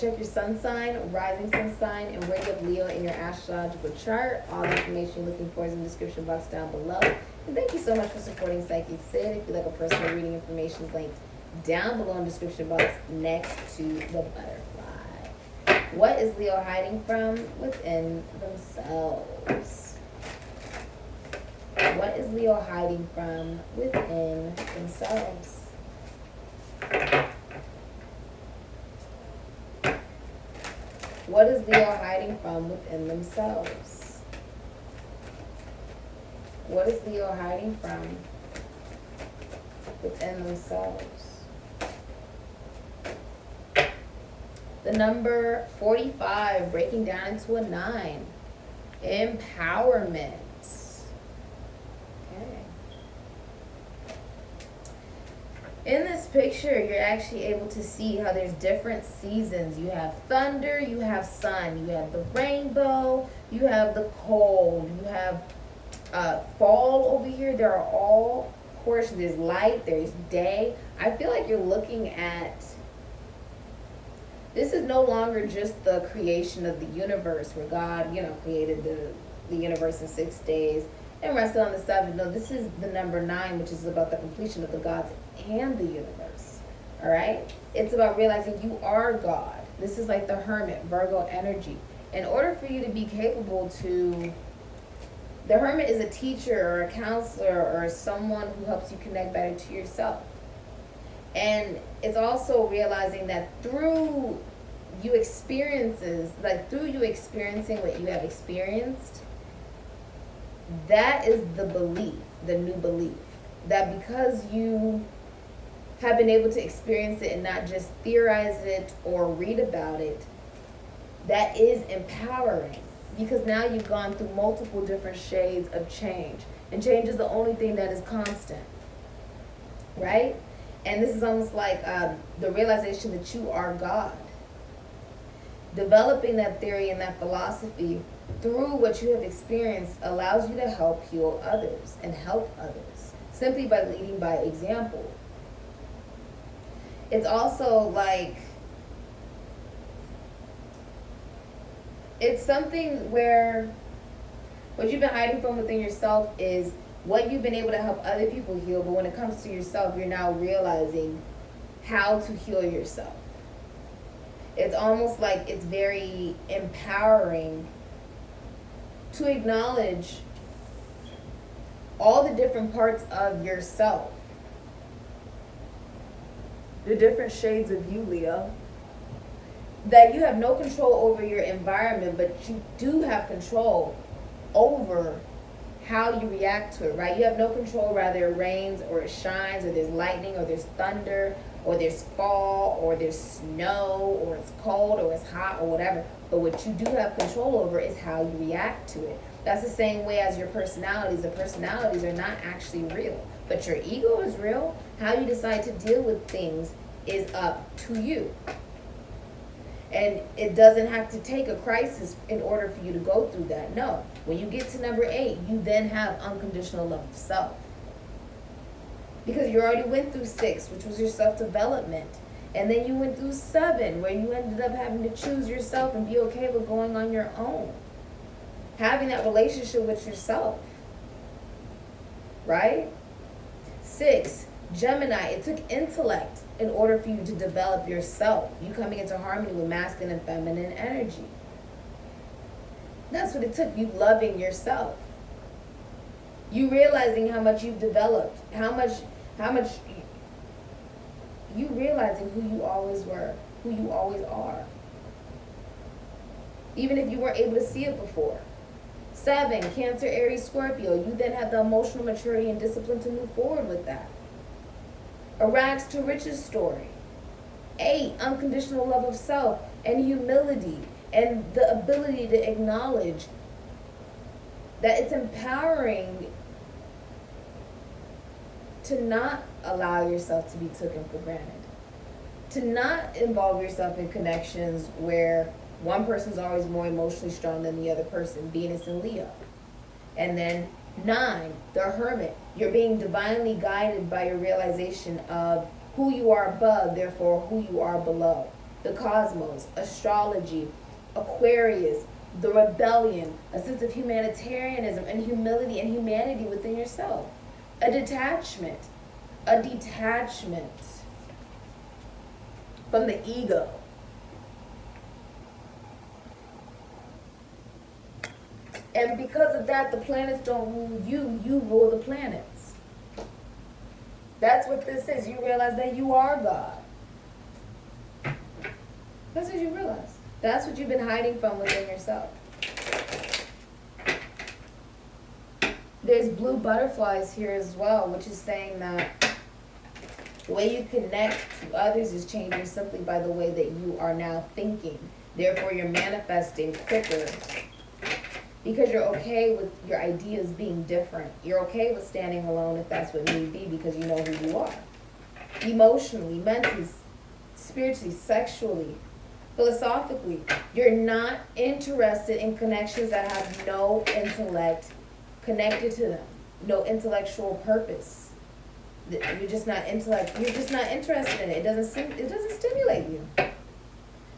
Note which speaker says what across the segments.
Speaker 1: check your sun sign, rising sun sign, and where you have Leo in your astrological chart. All the information you're looking for is in the description box down below. And thank you so much for supporting Sikiksyd. If you'd like a personal reading, information is linked down below in the description box next to the butterfly. What is Leo hiding from within themselves? What is Leo hiding from within themselves? What is Leo hiding from within themselves? What is Leo hiding from within themselves? The number 45, breaking down into a 9. Empowerment. Okay. In this picture, you're actually able to see how there's different seasons. You have thunder, you have sun, you have the rainbow, you have the cold, you have fall over here. There are all portions. There's light, there's day. I feel like you're looking at, this is no longer just the creation of the universe where God, created the universe in 6 days and rested on the 7th. No, this is the number 9, which is about the completion of the gods and the universe. All right? It's about realizing you are God. This is like the Hermit, Virgo energy. In order for you to be capable to, the Hermit is a teacher or a counselor or someone who helps you connect better to yourself. And it's also realizing that through you experiencing what you have experienced, that is the belief, the new belief, that because you have been able to experience it and not just theorize it or read about it, that is empowering, because now you've gone through multiple different shades of change, and change is the only thing that is constant, right? And this is almost like the realization that you are God. Developing that theory and that philosophy through what you have experienced allows you to help heal others and help others simply by leading by example. It's also like, it's something where what you've been hiding from within yourself is what you've been able to help other people heal, but when it comes to yourself, you're now realizing how to heal yourself. It's almost like it's very empowering to acknowledge all the different parts of yourself. The different shades of you, Leo. That you have no control over your environment, but you do have control over how you react to it, right? You have no control whether it rains or it shines or there's lightning or there's thunder or there's fall or there's snow or it's cold or it's hot or whatever. But what you do have control over is how you react to it. That's the same way as your personalities. The personalities are not actually real, but your ego is real. How you decide to deal with things is up to you. And it doesn't have to take a crisis in order for you to go through that. No. When you get to number 8, you then have unconditional love of self. Because you already went through 6, which was your self-development. And then you went through 7, where you ended up having to choose yourself and be okay with going on your own. Having that relationship with yourself. Right? 6, Gemini, it took intellect in order for you to develop yourself. You coming into harmony with masculine and feminine energy. That's what it took. You loving yourself. You realizing how much you've developed. How much you realizing who you always were, who you always are. Even if you weren't able to see it before. 7, Cancer, Aries, Scorpio. You then have the emotional maturity and discipline to move forward with that. A rags to riches story. 8, unconditional love of self and humility and the ability to acknowledge that it's empowering to not allow yourself to be taken for granted. To not involve yourself in connections where one person's always more emotionally strong than the other person, Venus and Leo. And then 9, the Hermit. You're being divinely guided by your realization of who you are above, therefore who you are below. the cosmos, astrology, Aquarius, the rebellion, a sense of humanitarianism and humility and humanity within yourself, a detachment from the ego. And because of that, the planets don't rule you, you rule the planets. That's what this is. You realize that you are God. That's what you realize. That's what you've been hiding from within yourself. There's blue butterflies here as well, which is saying that the way you connect to others is changing simply by the way that you are now thinking. Therefore, you're manifesting quicker because you're okay with your ideas being different. You're okay with standing alone if that's what need be because you know who you are. Emotionally, mentally, spiritually, sexually, philosophically, you're not interested in connections that have no intellect connected to them, no intellectual purpose. You're just not You're just not interested in it. It doesn't stimulate you.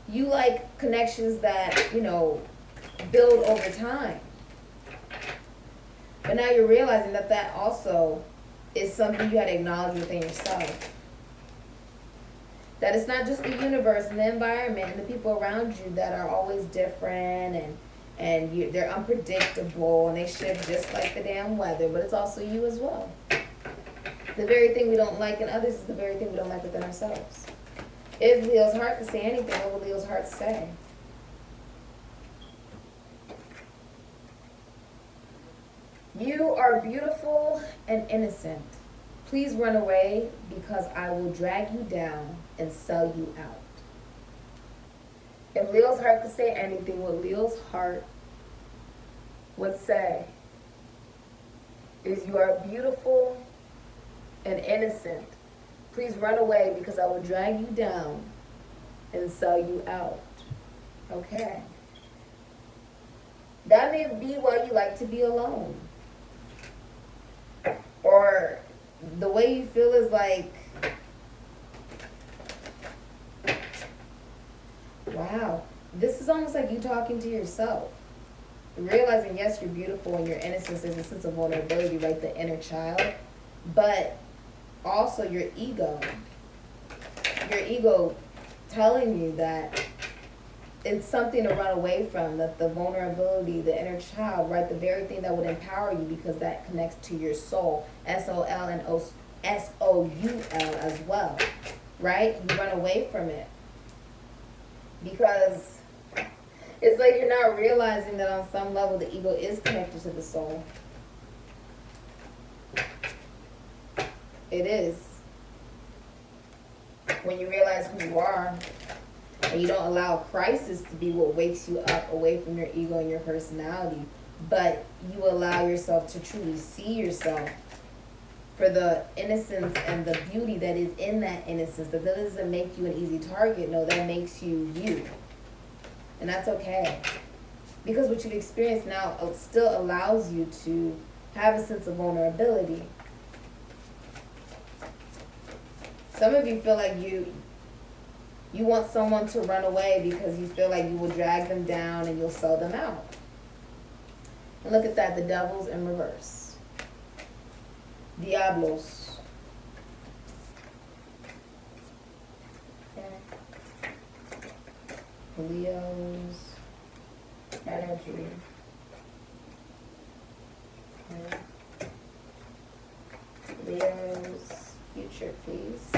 Speaker 1: You like connections that build over time. But now you're realizing that that also is something you got to acknowledge within yourself. That it's not just the universe and the environment and the people around you that are always different and they're unpredictable and they shift just like the damn weather, but it's also you as well. The very thing we don't like in others is the very thing we don't like within ourselves. If Leo's heart could say anything, what would Leo's heart say? You are beautiful and innocent. Please run away because I will drag you down and sell you out. If Leo's heart could say anything, what Leo's heart would say is you are beautiful and innocent. Please run away because I will drag you down and sell you out. Okay. That may be why you like to be alone. Or the way you feel is like, wow, this is almost like you talking to yourself. Realizing, yes, you're beautiful and your innocence is a sense of vulnerability, right? The inner child. But also your ego telling you that it's something to run away from, that the vulnerability, the inner child, right? The very thing that would empower you because that connects to your soul, S-O-L and S-O-U-L as well, right? You run away from it because it's like you're not realizing that on some level the ego is connected to the soul. It is. When you realize who you are, and you don't allow crisis to be what wakes you up away from your ego and your personality, but you allow yourself to truly see yourself for the innocence and the beauty that is in that innocence. That doesn't make you an easy target. No, that makes you you. And that's okay. Because what you've experienced now still allows you to have a sense of vulnerability. Some of you feel like you want someone to run away because you feel like you will drag them down and you'll sell them out. And look at that, the devil's in reverse. Diablos. Okay. Leo's energy. Okay. Leo's future, please.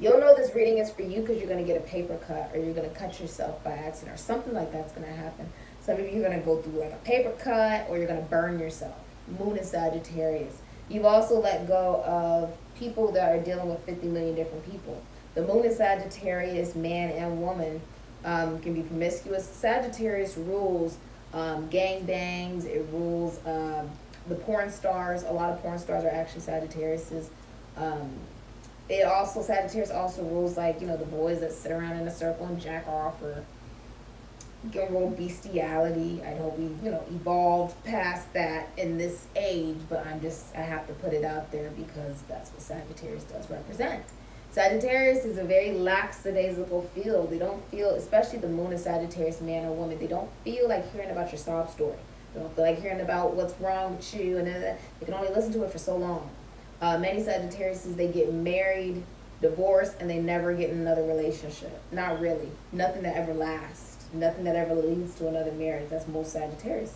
Speaker 1: You'll know this reading is for you because you're going to get a paper cut or you're going to cut yourself by accident or something like that's going to happen. Some of you are going to go through like a paper cut or you're going to burn yourself. Moon in Sagittarius. You've also let go of people that are dealing with 50 million different people. The moon in Sagittarius, man and woman, can be promiscuous. Sagittarius rules gangbangs. It rules the porn stars. A lot of porn stars are actually Sagittariuses. Sagittarius also rules like, the boys that sit around in a circle and jack off, or can rule bestiality. I hope we, evolved past that in this age, but I have to put it out there because that's what Sagittarius does represent. Sagittarius is a very lackadaisical field. They don't feel, especially the moon of Sagittarius, man or woman, they don't feel like hearing about your sob story. They don't feel like hearing about what's wrong with you, and they can only listen to it for so long. Many Sagittarius, they get married, divorced, and they never get in another relationship. Not really. Nothing that ever lasts. Nothing that ever leads to another marriage. That's most Sagittarius.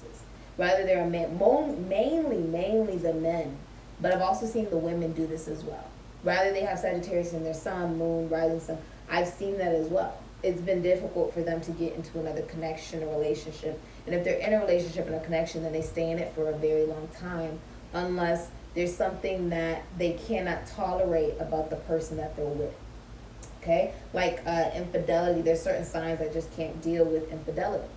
Speaker 1: Rather, they're mainly the men. But I've also seen the women do this as well. Rather, they have Sagittarius in their sun, moon, rising sun. I've seen that as well. It's been difficult for them to get into another connection or relationship. And if they're in a relationship and a connection, then they stay in it for a very long time, unless there's something that they cannot tolerate about the person that they're with. Okay? Like infidelity. There's certain signs that just can't deal with infidelity.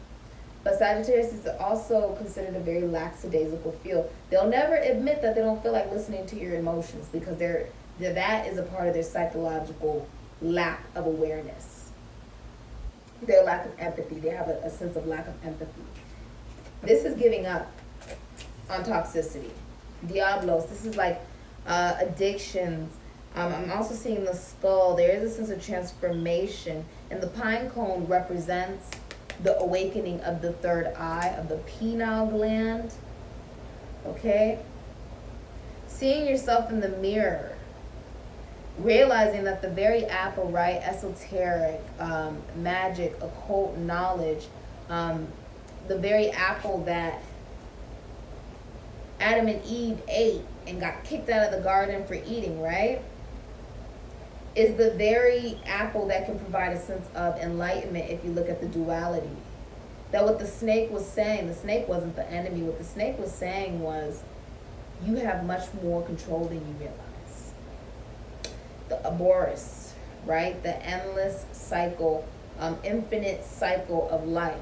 Speaker 1: But Sagittarius is also considered a very lackadaisical field. They'll never admit that they don't feel like listening to your emotions, because that is a part of their psychological lack of awareness. Their lack of empathy. They have a sense of lack of empathy. This is giving up on toxicity. Diablos. This is like addictions. I'm also seeing the skull. There is a sense of transformation. And the pine cone represents the awakening of the third eye, of the pineal gland. Okay? Seeing yourself in the mirror. Realizing that the very apple, right? Esoteric, magic, occult knowledge. The very apple that Adam and Eve ate and got kicked out of the garden for eating, right? Is the very apple that can provide a sense of enlightenment if you look at the duality. That what the snake was saying, the snake wasn't the enemy. What the snake was saying was, you have much more control than you realize. The Aboris, right? The endless cycle, infinite cycle of life.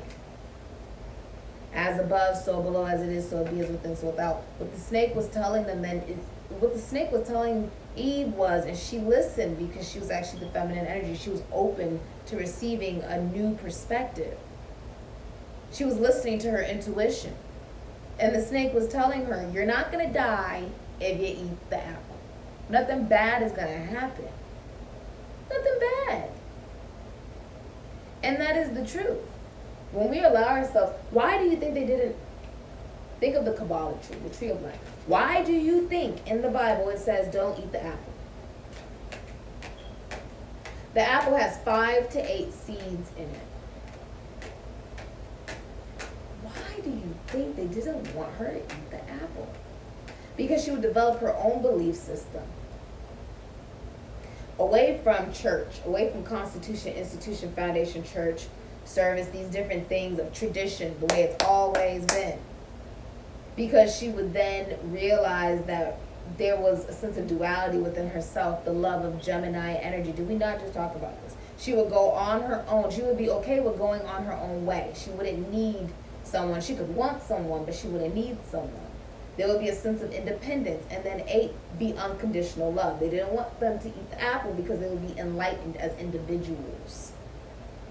Speaker 1: As above, so below, as it is, so it be, as within, so without. What the snake was telling them then, what the snake was telling Eve was, and she listened because she was actually the feminine energy. She was open to receiving a new perspective. She was listening to her intuition. And the snake was telling her, you're not going to die if you eat the apple. Nothing bad is going to happen. Nothing bad. And that is the truth. When we allow ourselves, why do you think they didn't think of the Kabbalah tree, the tree of life? Why do you think in the Bible it says don't eat the apple? The apple has 5 to 8 seeds in it. Why do you think they didn't want her to eat the apple? Because she would develop her own belief system. Away from church, away from constitution, institution, foundation, church, service, these different things of tradition, the way it's always been. Because she would then realize that there was a sense of duality within herself, the love of Gemini energy. Did we not just talk about this? She would go on her own. She would be okay with going on her own way. She wouldn't need someone. She could want someone, but she wouldn't need someone. There would be a sense of independence. And then 8, be unconditional love. They didn't want them to eat the apple because they would be enlightened as individuals.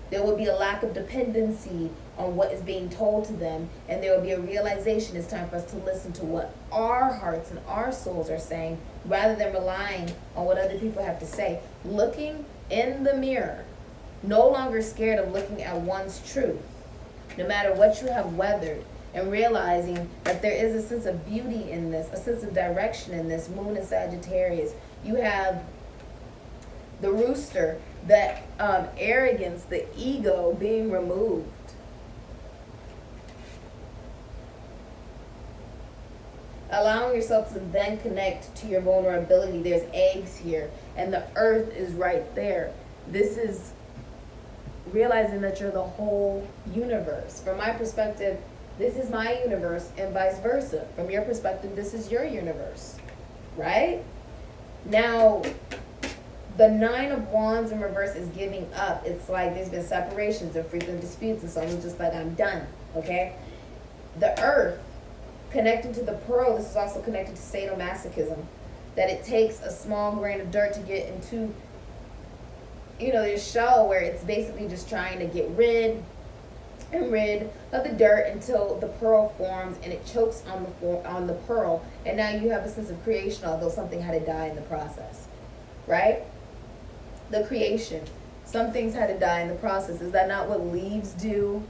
Speaker 1: There would be a lack of dependency on what is being told to them, and there will be a realization it's time for us to listen to what our hearts and our souls are saying, rather than relying on what other people have to say. Looking in the mirror, no longer scared of looking at one's truth, no matter what you have weathered, and realizing that there is a sense of beauty in this, a sense of direction in this. Moon in Sagittarius. You have the rooster, that arrogance, the ego being removed. Allowing yourself to then connect to your vulnerability. There's eggs here, and the earth is right there. This is realizing that you're the whole universe. From my perspective, this is my universe, and vice versa. From your perspective, this is your universe, right? Now, the 9 of Wands in reverse is giving up. It's like there's been separations and frequent disputes, and someone's just like, I'm done, okay? The earth, connecting to the pearl, this is also connected to sadomasochism, that it takes a small grain of dirt to get into, your shell, where it's basically just trying to get rid of the dirt until the pearl forms, and it chokes on the pearl, and now you have a sense of creation, although something had to die in the process, right? the creation. Some things had to die in the process. Is that not what leaves do?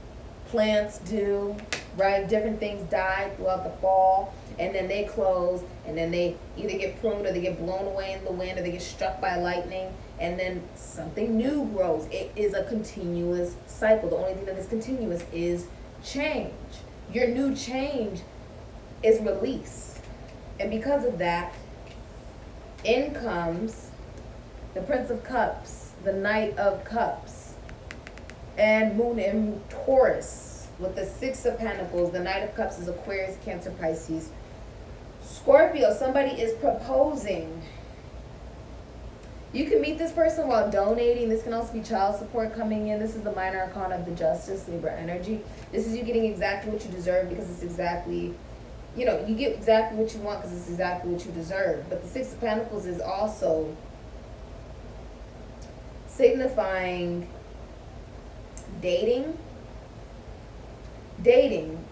Speaker 1: Plants do, right? Different things die throughout the fall, and then they close, and then they either get pruned or they get blown away in the wind or they get struck by lightning, and then something new grows. It is a continuous cycle. The only thing that is continuous is change. Your new change is release. And because of that, in comes the Prince of Cups, the Knight of Cups, and Moon in Taurus with the Six of Pentacles. The Knight of Cups is Aquarius, Cancer, Pisces, Scorpio. Somebody is proposing. You can meet this person while donating. This can also be child support coming in. This is the minor arcana of the Justice, Libra energy. This is you getting exactly what you deserve because it's exactly, you get exactly what you want because it's exactly what you deserve. But the Six of Pentacles is also signifying dating.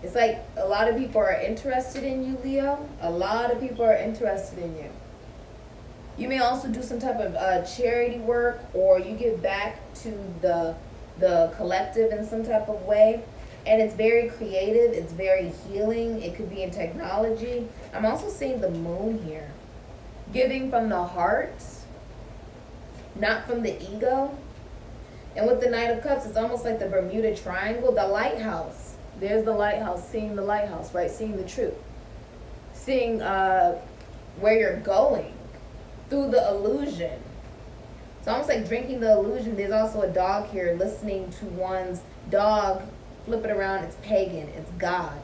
Speaker 1: It's like a lot of people are interested in you, Leo. A lot of people are interested in you. You may also do some type of charity work, or you give back to the collective in some type of way. And it's very creative. It's very healing. It could be in technology. I'm also seeing the moon here. Giving from the heart, not from the ego. And with the Knight of Cups, it's almost like the Bermuda Triangle, the lighthouse. There's the lighthouse, seeing the lighthouse, right? Seeing the truth. Seeing where you're going through the illusion. It's almost like drinking the illusion. There's also a dog here listening to one's dog. Flip it around, it's pagan, it's God.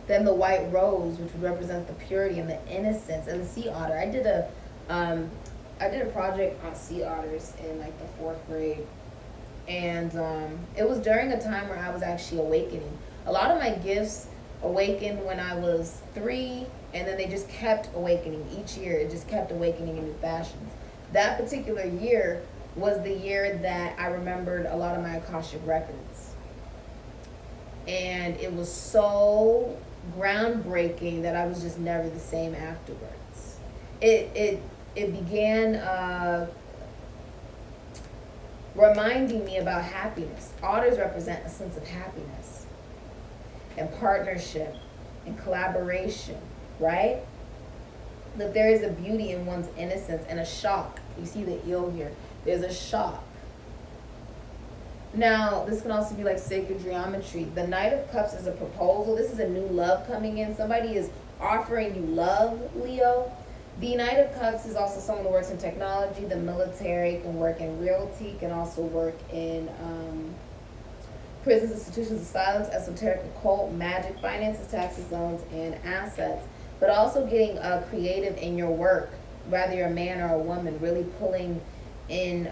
Speaker 1: Then the white rose, which would represent the purity and the innocence, and the sea otter. I did a project on sea otters in like the 4th grade. And it was during a time where I was actually awakening. A lot of my gifts awakened when I was 3, and then they just kept awakening each year. It just kept awakening in new fashions. That particular year was the year that I remembered a lot of my Akashic records. And it was so groundbreaking that I was just never the same afterwards. It began reminding me about happiness. Otters represent a sense of happiness and partnership and collaboration, right? That there is a beauty in one's innocence and a shock. You see the eel here. There's a shock. Now, this can also be like sacred geometry. The Knight of Cups is a proposal. This is a new love coming in. Somebody is offering you love, Leo. The Knight of Cups is also someone who works in technology, the military, can work in realty, can also work in prisons, institutions, asylums, esoteric, occult, magic, finances, taxes, loans, and assets. But also getting creative in your work, whether you're a man or a woman, really pulling in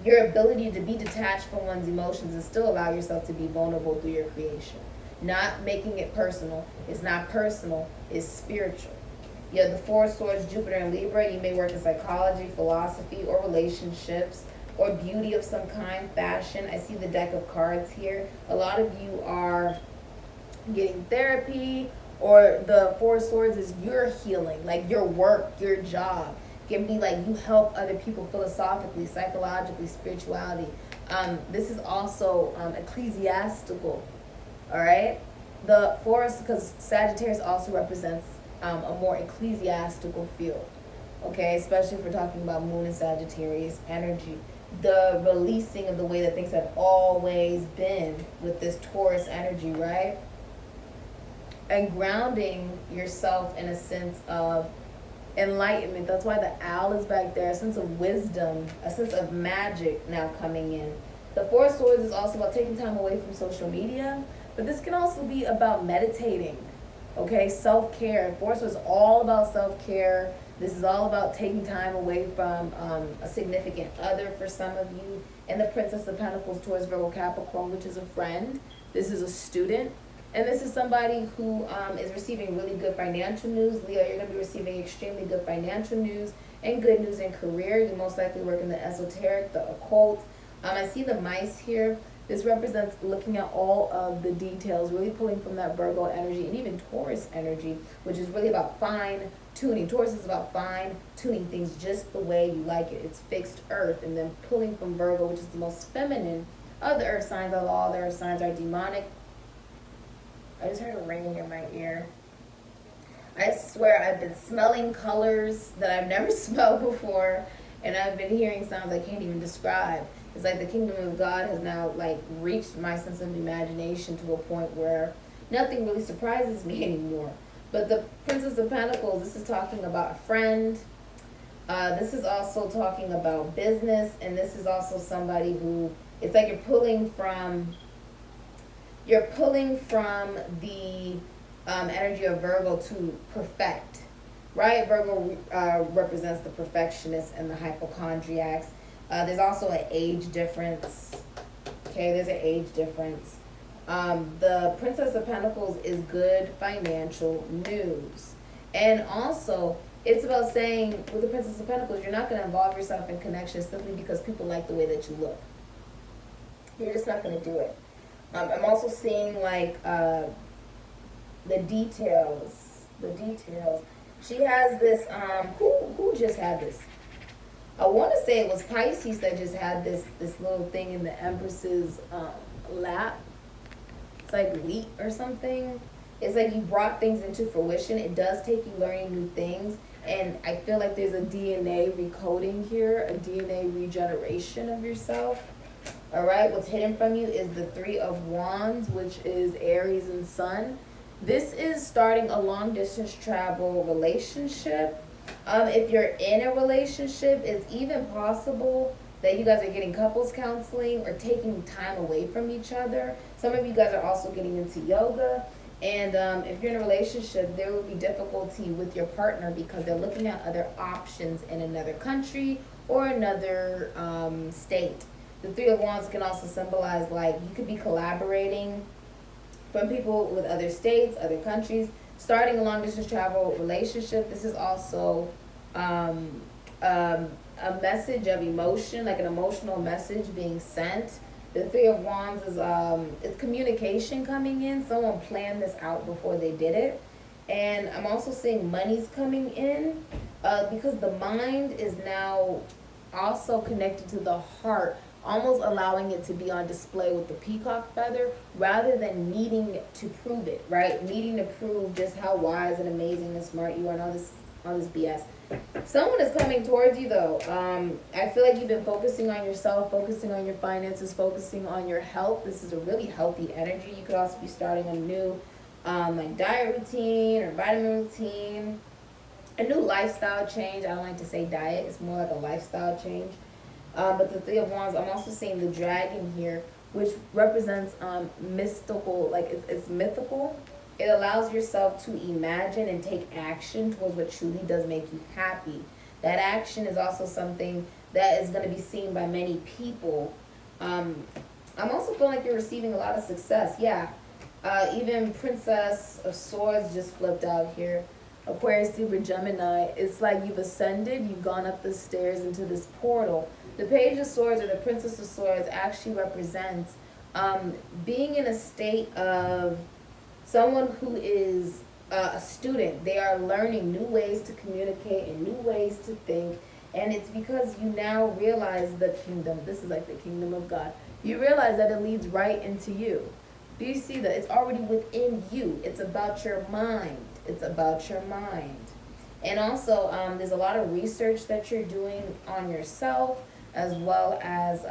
Speaker 1: your ability to be detached from one's emotions and still allow yourself to be vulnerable through your creation. Not making it personal. It's not personal, it's spiritual. You have the 4 swords, Jupiter and Libra. You may work in psychology, philosophy, or relationships, or beauty of some kind, fashion. I see the deck of cards here. A lot of you are getting therapy, or the 4 swords is your healing, like your work, your job. It can be like you help other people philosophically, psychologically, spirituality. This is also ecclesiastical, all right? The forest, because Sagittarius also represents a more ecclesiastical field, okay? Especially if we're talking about Moon and Sagittarius energy. The releasing of the way that things have always been with this Taurus energy, right? And grounding yourself in a sense of enlightenment. That's why the owl is back there. A sense of wisdom, a sense of magic now coming in. The 4 swords is also about taking time away from social media, but this can also be about meditating. Okay, self-care. 4 swords is all about self-care. This is all about taking time away from a significant other for some of you. And the Princess of Pentacles, Taurus, Virgo, Capricorn, which is a friend. This is a student. And this is somebody who is receiving really good financial news. Leo, you're going to be receiving extremely good financial news and good news in career. You most likely work in the esoteric, the occult. I see the mice here. This represents looking at all of the details, really pulling from that Virgo energy and even Taurus energy, which is really about fine tuning. Taurus is about fine tuning things just the way you like it. It's fixed earth, and then pulling from Virgo, which is the most feminine of the earth signs. All the earth signs are demonic. I just heard a ringing in my ear. I swear I've been smelling colors that I've never smelled before, and I've been hearing sounds I can't even describe. It's like the kingdom of God has now like reached my sense of imagination to a point where nothing really surprises me anymore. But the Princess of Pentacles, this is talking about a friend. This is also talking about business, and this is also somebody who, it's like you're pulling from the energy of Virgo to perfect, right? Virgo represents the perfectionists and the hypochondriacs. There's also an age difference. Okay, there's an age difference. The Princess of Pentacles is good financial news. And also, it's about saying, with the Princess of Pentacles, you're not going to involve yourself in connections simply because people like the way that you look. You're just not going to do it. I'm also seeing, like, the details. She has this, who just had this? I want to say it was Pisces that just had this little thing in the Empress's lap. It's like wheat or something. It's like you brought things into fruition. It does take you learning new things. And I feel like there's a DNA recoding here, a DNA regeneration of yourself. All right, what's hidden from you is the Three of Wands, which is Aries and Sun. This is starting a long distance travel relationship. If you're in a relationship, it's even possible that you guys are getting couples counseling or taking time away from each other. Some of you guys are also getting into yoga. And if you're in a relationship, there will be difficulty with your partner because they're looking at other options in another country or another state. The Three of Wands can also symbolize, like, you could be collaborating from people with other states, other countries, starting a long distance travel relationship. This is also a message of emotion, like an emotional message being sent. The Three of Wands is it's communication coming in. Someone planned this out before they did it. And I'm also seeing money's coming in because the mind is now also connected to the heart, almost allowing it to be on display with the peacock feather rather than needing to prove it, right? Needing to prove just how wise and amazing and smart you are and all this BS. Someone is coming towards you though. I feel like you've been focusing on yourself, focusing on your finances, focusing on your health. This is a really healthy energy. You could also be starting a new like diet routine or vitamin routine, a new lifestyle change. I don't like to say diet, it's more like a lifestyle change. But the Three of Wands, I'm also seeing the dragon here, which represents mystical, like it's mythical. It allows yourself to imagine and take action towards what truly does make you happy. That action is also something that is going to be seen by many people. I'm also feeling like you're receiving a lot of success. Yeah, even Princess of Swords just flipped out here. Aquarius, Libra, Gemini. It's like you've ascended, you've gone up the stairs into this portal. The Page of Swords or the Princess of Swords actually represents being in a state of someone who is a student. They are learning new ways to communicate and new ways to think. And it's because you now realize the kingdom. This is like the kingdom of God. You realize that it leads right into you. Do you see that? It's already within you. It's about your mind. It's about your mind. And also, there's a lot of research that you're doing on yourself, as well as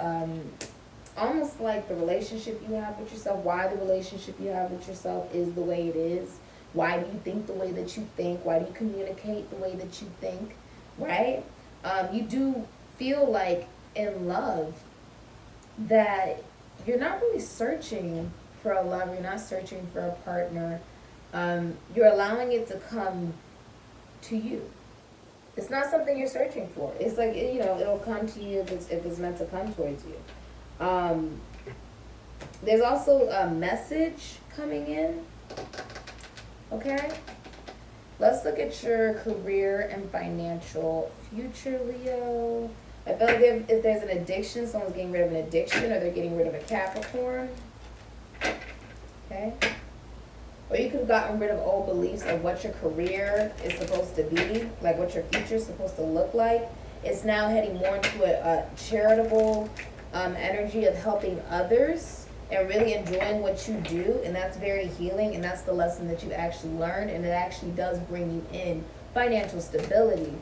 Speaker 1: almost like the relationship you have with yourself, why the relationship you have with yourself is the way it is. Why do you think the way that you think? Why do you communicate the way that you think, right? You do feel like in love that you're not really searching for a lover, you're not searching for a partner. You're allowing it to come to you. It's not something you're searching for. It's like, you know, it'll come to you if it's meant to come towards you. There's also a message coming in. Okay? Let's look at your career and financial future, Leo. I feel like if there's an addiction, someone's getting rid of an addiction, or they're getting rid of a Capricorn. Okay? Or you could have gotten rid of old beliefs of what your career is supposed to be, like what your future is supposed to look like. It's now heading more into a charitable energy of helping others and really enjoying what you do, and that's very healing, and that's the lesson that you've actually learned, and it actually does bring you in financial stability.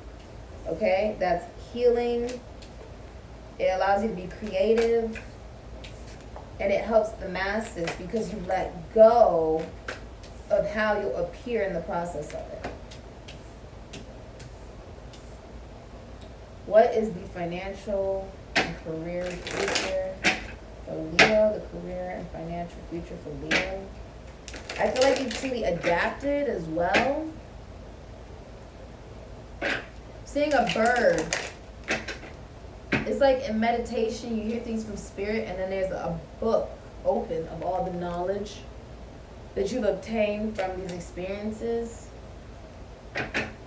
Speaker 1: Okay? That's healing. It allows you to be creative, and it helps the masses because you let go of how you'll appear in the process of it. What is the financial and career future for Leo? The career and financial future for Leo. I feel like you've truly adapted as well. Seeing a bird. It's like in meditation, you hear things from spirit, and then there's a book open of all the knowledge that you've obtained from these experiences,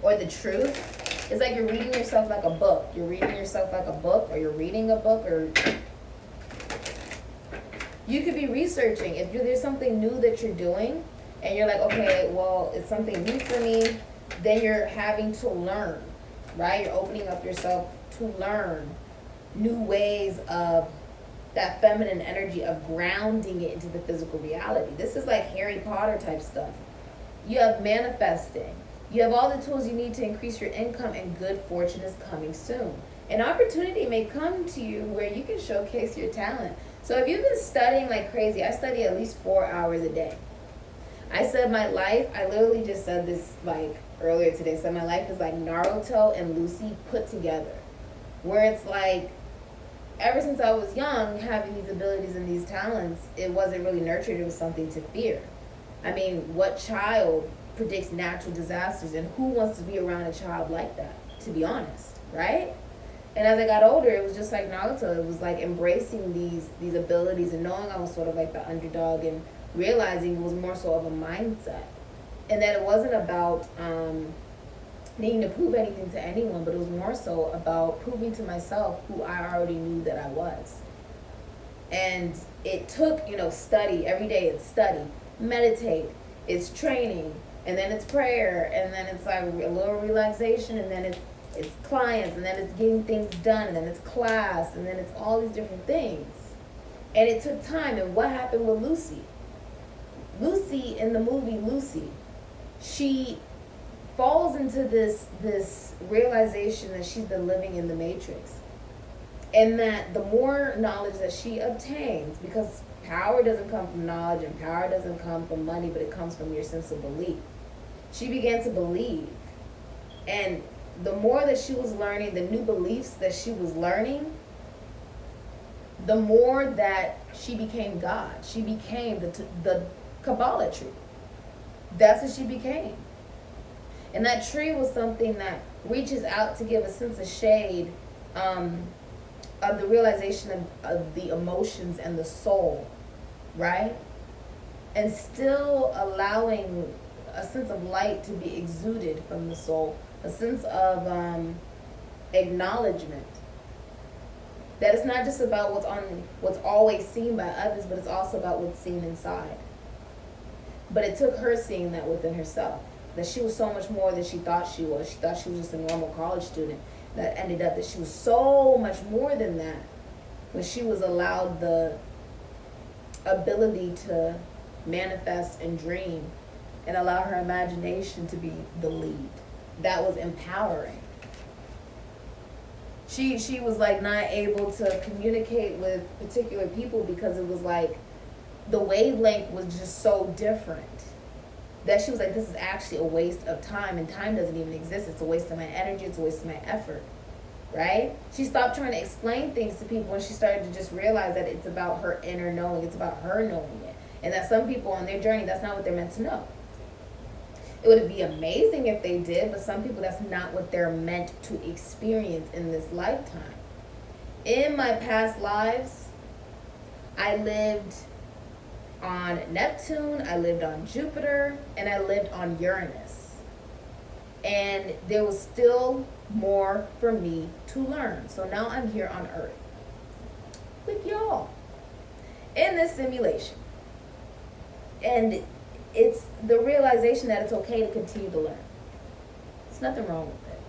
Speaker 1: or the truth. It's like you're reading yourself like a book. You're reading yourself like a book, or you're reading a book, or you could be researching. If there's something new that you're doing, and you're like, okay, well, it's something new for me, then you're having to learn, right? You're opening up yourself to learn new ways of that feminine energy of grounding it into the physical reality. This is like Harry Potter type stuff. You have manifesting. You have all the tools you need to increase your income, and good fortune is coming soon. An opportunity may come to you where you can showcase your talent. So if you've been studying like crazy, I study at least 4 hours a day. I said my life, I literally just said this like earlier today, so my life is like Naruto and Lucid put together. Where it's like, ever since I was young, having these abilities and these talents, it wasn't really nurtured. It was something to fear. I mean, what child predicts natural disasters, and who wants to be around a child like that, to be honest, right? And as I got older, it was just like Naruto. It was like embracing these abilities and knowing I was sort of like the underdog, and realizing it was more so of a mindset. And that it wasn't about needing to prove anything to anyone, but it was more so about proving to myself who I already knew that I was. And it took, study. Every day it's study, meditate, it's training, and then it's prayer, and then it's like a little relaxation, and then it's clients, and then it's getting things done, and then it's class, and then it's all these different things. And it took time. And what happened with Lucy? Lucy, in the movie Lucy, she falls into this realization that she's been living in the Matrix, and that the more knowledge that she obtains, because power doesn't come from knowledge and power doesn't come from money, but it comes from your sense of belief. She began to believe, and the more that she was learning, the new beliefs that she was learning, the more that she became God. She became the Kabbalah tree. That's what she became. And that tree was something that reaches out to give a sense of shade of the realization of the emotions and the soul, right? And still allowing a sense of light to be exuded from the soul, a sense of acknowledgement. That it's not just about what's always seen by others, but it's also about what's seen inside. But it took her seeing that within herself, that she was so much more than she thought she was. She thought she was just a normal college student. That ended up that she was so much more than that when she was allowed the ability to manifest and dream and allow her imagination to be the lead. That was empowering. She was like not able to communicate with particular people because it was like the wavelength was just so different. That she was like, this is actually a waste of time, and time doesn't even exist. It's a waste of my energy. It's a waste of my effort, right? She stopped trying to explain things to people, and she started to just realize that it's about her inner knowing. It's about her knowing it. And that some people on their journey, that's not what they're meant to know. It would be amazing if they did, but some people, that's not what they're meant to experience in this lifetime. In my past lives, I lived on Neptune, I lived on Jupiter, and I lived on Uranus. And there was still more for me to learn. So now I'm here on Earth with y'all in this simulation. And it's the realization that it's okay to continue to learn. There's nothing wrong with it.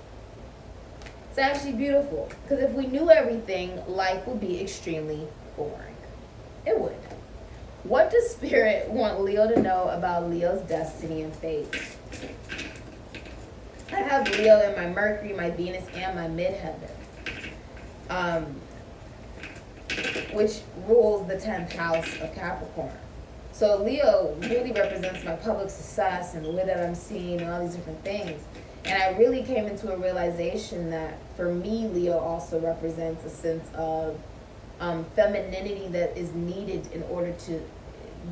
Speaker 1: It's actually beautiful. Because if we knew everything, life would be extremely boring. It would. What does Spirit want Leo to know about Leo's destiny and fate? I have Leo in my Mercury, my Venus, and my midheaven, which rules the 10th house of Capricorn. So Leo really represents my public success and the way that I'm seen and all these different things. And I really came into a realization that for me, Leo also represents a sense of femininity that is needed in order to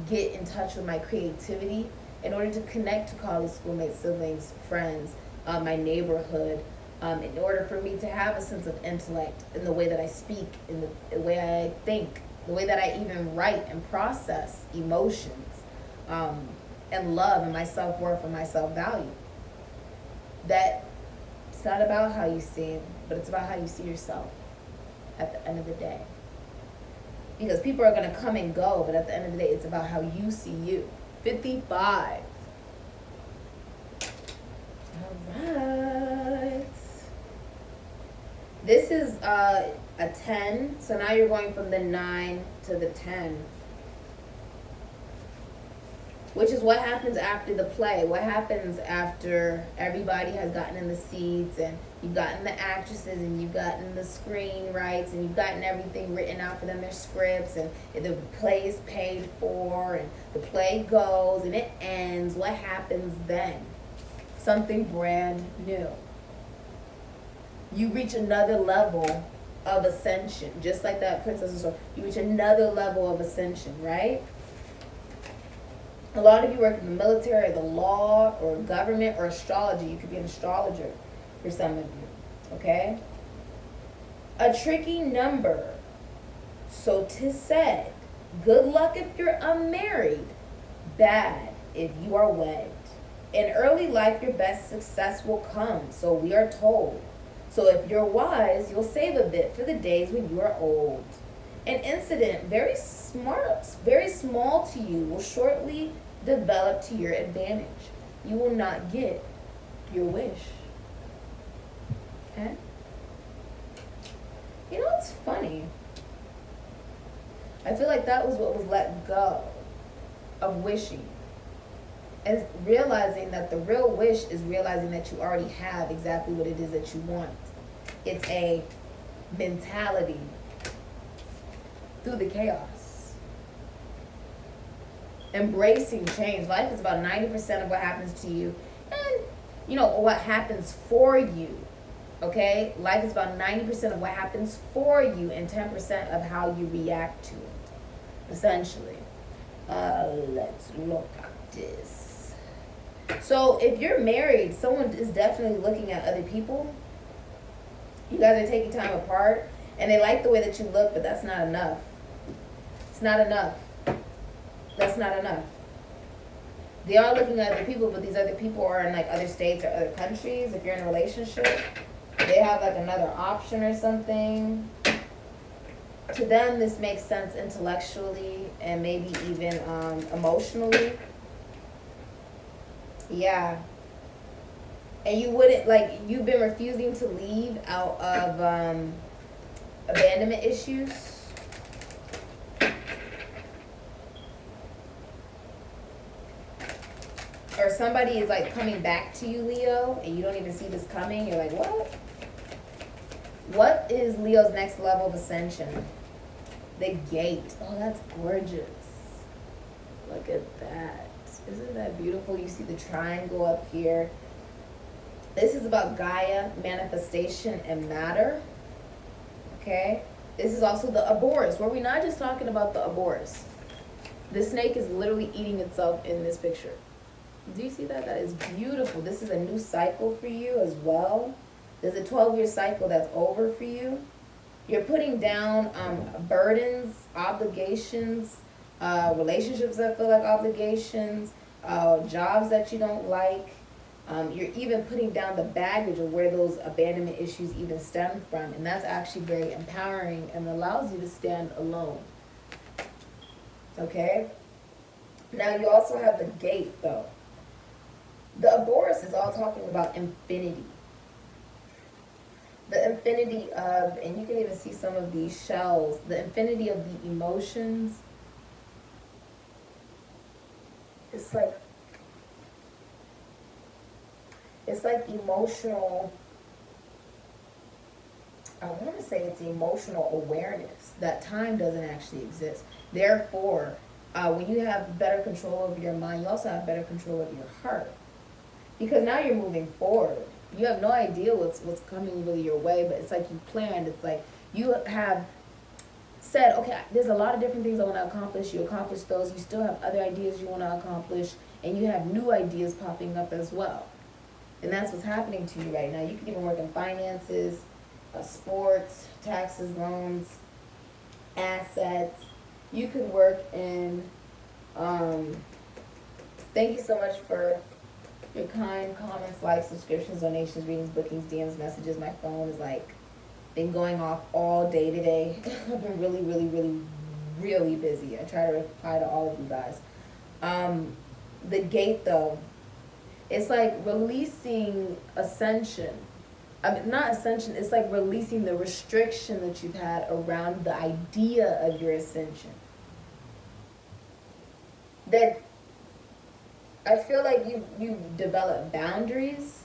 Speaker 1: get in touch with my creativity, in order to connect to colleagues, schoolmates, siblings, friends, my neighborhood, in order for me to have a sense of intellect in the way that I speak, in the way I think, the way that I even write and process emotions, and love and my self-worth and my self-value. That it's not about how you seem, but it's about how you see yourself at the end of the day. Because people are going to come and go, but at the end of the day, it's about how you see you. 55. All right. This is a 10. So now you're going from the 9 to the 10. Which is what happens after the play. What happens after everybody has gotten in the seats and you've gotten the actresses and you've gotten the screenwrites and you've gotten everything written out for them, their scripts, and the play is paid for and the play goes and it ends. What happens then? Something brand new. You reach another level of ascension. Just like that princess story. You reach another level of ascension, right? A lot of you work in the military, the law, or government, or astrology. You could be an astrologer for some of you, okay? A tricky number. So 'tis said, good luck if you're unmarried, bad if you are wed. In early life, your best success will come, so we are told. So if you're wise, you'll save a bit for the days when you are old. An incident very smart, very small to you will shortly develop to your advantage. You will not get your wish. Okay? You know what's funny? I feel like that was what was let go of wishing. And realizing that the real wish is realizing that you already have exactly what it is that you want. It's a mentality through the chaos. Embracing change. Life is about 90% of what happens to you and, you know, what happens for you. Okay? Life is about 90% of what happens for you and 10% of how you react to it, essentially. Let's look at this. So if you're married, someone is definitely looking at other people. You guys are taking time apart and they like the way that you look, but that's not enough. It's not enough. That's not enough. They are looking at other people, but these other people are in like other states or other countries. If you're in a relationship, they have like another option or something. To them, this makes sense intellectually and maybe even emotionally. Yeah. And you wouldn't, like, you've been refusing to leave out of abandonment issues. Or somebody is like coming back to you, Leo, and you don't even see this coming. You're like, what? What is Leo's next level of ascension? The gate. Oh, that's gorgeous. Look at that. Isn't that beautiful? You see the triangle up here. This is about Gaia, manifestation, and matter. Okay? This is also the Ouroboros, where we're not just talking about the Ouroboros. The snake is literally eating itself in this picture. Do you see that? That is beautiful. This is a new cycle for you as well. There's a 12-year cycle that's over for you. You're putting down burdens, obligations, relationships that feel like obligations, jobs that you don't like, You're even putting down the baggage of where those abandonment issues even stem from. And that's actually very empowering and allows you to stand alone. Okay? Now you also have the gate, though. The Aboris is all talking about infinity. The infinity of, and you can even see some of these shells, the infinity of the emotions. It's like emotional, I want to say it's emotional awareness that time doesn't actually exist. Therefore, when you have better control over your mind, you also have better control over your heart. Because now you're moving forward. You have no idea what's coming really your way, but it's like you planned. It's like you have said, okay, there's a lot of different things I want to accomplish. You accomplish those. You still have other ideas you want to accomplish, and you have new ideas popping up as well. And that's what's happening to you right now. You can even work in finances, sports, taxes, loans, assets. You could work in, thank you so much for your kind comments, likes, subscriptions, donations, readings, bookings, DMs, messages. My phone is like, been going off all day today. I've been really, really, really, really busy. I try to reply to all of you guys. The gate, though, it's like releasing ascension. I mean, not ascension, it's like releasing the restriction that you've had around the idea of your ascension. That I feel like you've developed boundaries,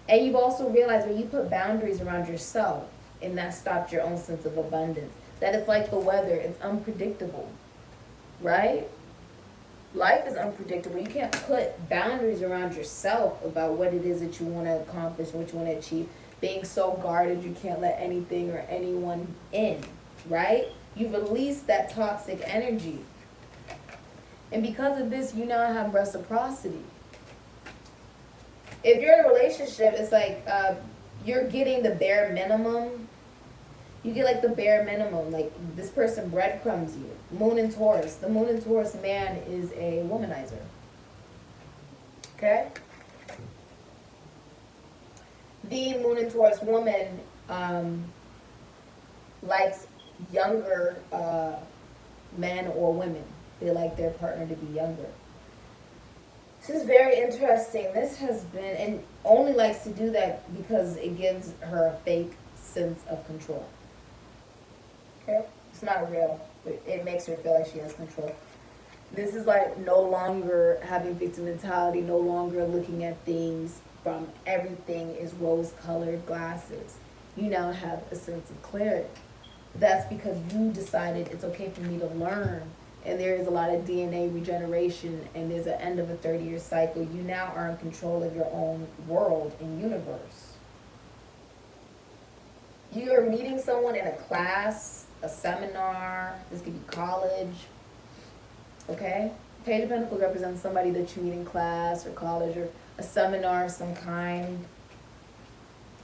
Speaker 1: and you've also realized when you put boundaries around yourself, and that stopped your own sense of abundance. That it's like the weather, it's unpredictable, right? Life is unpredictable. You can't put boundaries around yourself about what it is that you want to accomplish, what you want to achieve. Being so guarded, you can't let anything or anyone in, right? You've released that toxic energy. And because of this, you now have reciprocity. If you're in a relationship, it's like you're getting the bare minimum. You get like the bare minimum. Like this person breadcrumbs you. Moon and Taurus. The Moon and Taurus man is a womanizer. Okay? The Moon and Taurus woman likes younger men or women. They like their partner to be younger. This is very interesting. This has been, and only likes to do that because it gives her a fake sense of control. Okay? It's not real, but it makes her feel like she has control. This is like no longer having victim mentality, no longer looking at things from everything is rose-colored glasses. You now have a sense of clarity. That's because you decided it's okay for me to learn. And there is a lot of DNA regeneration, and there's an end of a 30-year cycle. You now are in control of your own world and universe. You are meeting someone in a class, a seminar. This could be college. Okay? Page of Pentacles represents somebody that you meet in class or college or a seminar of some kind.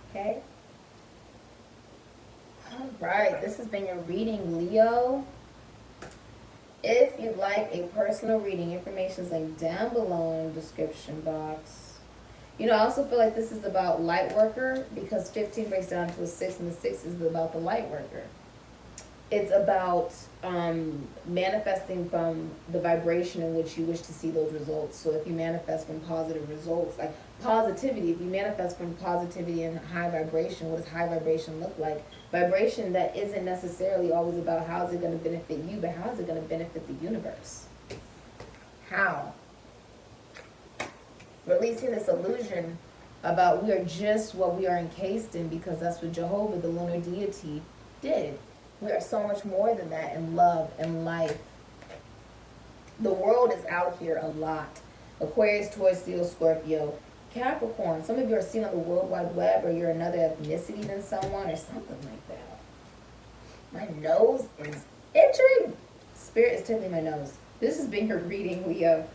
Speaker 1: Okay? All right. This has been your reading, Leo. If you'd like a personal reading, information is like down below in the description box. You know, I also feel like this is about light worker because 15 breaks down to a 6, and the 6 is about the light worker. It's about manifesting from the vibration in which you wish to see those results. So if you manifest from positive results, like positivity, if you manifest from positivity and high vibration, what does high vibration look like? Vibration that isn't necessarily always about how is it going to benefit you, but how is it going to benefit the universe? How? Releasing this illusion about we are just what we are encased in, because that's what Jehovah, the lunar deity, did. We are so much more than that in love and life. The world is out here a lot. Aquarius, Taurus, Leo, Scorpio, Capricorn. Some of you are seen on the World Wide Web, or you're another ethnicity than someone or something like that. My nose is itching. Spirit is tickling my nose. This has been your reading, Leo.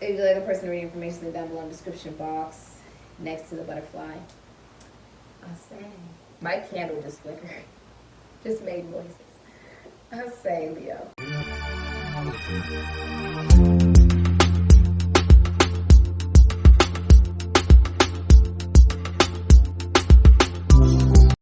Speaker 1: If you'd like a personal reading, information is down below in the description box next to the butterfly. I'll say. My candle just flickered. Just made noises. I'll say, Leo.